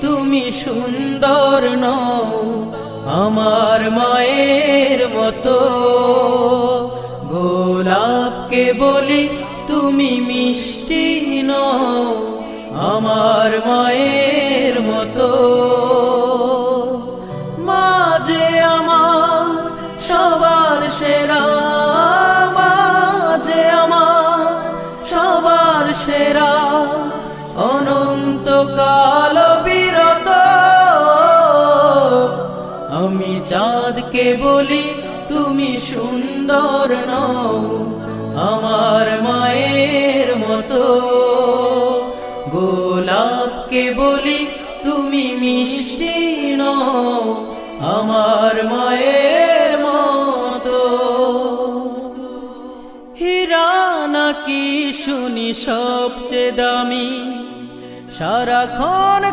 তুমি সুন্দর নও আমার মায়ের মতো। গোলাপকে বলি তুমি মিষ্টি নও আমার মায়ের মতো। মা যে আমার সবার সেরা, মা যে আমার সবার সেরা, অনন্তকাল বিরত। আমি চাঁদকে বলি তুমি সুন্দর নও আমার মায়ের মতো। গোলাপকে বলি তুমি মিষ্টি নও আমার মায়ের মতো। হীরা নাকি শুনি সবচেয়ে দামি, সারাক্ষণ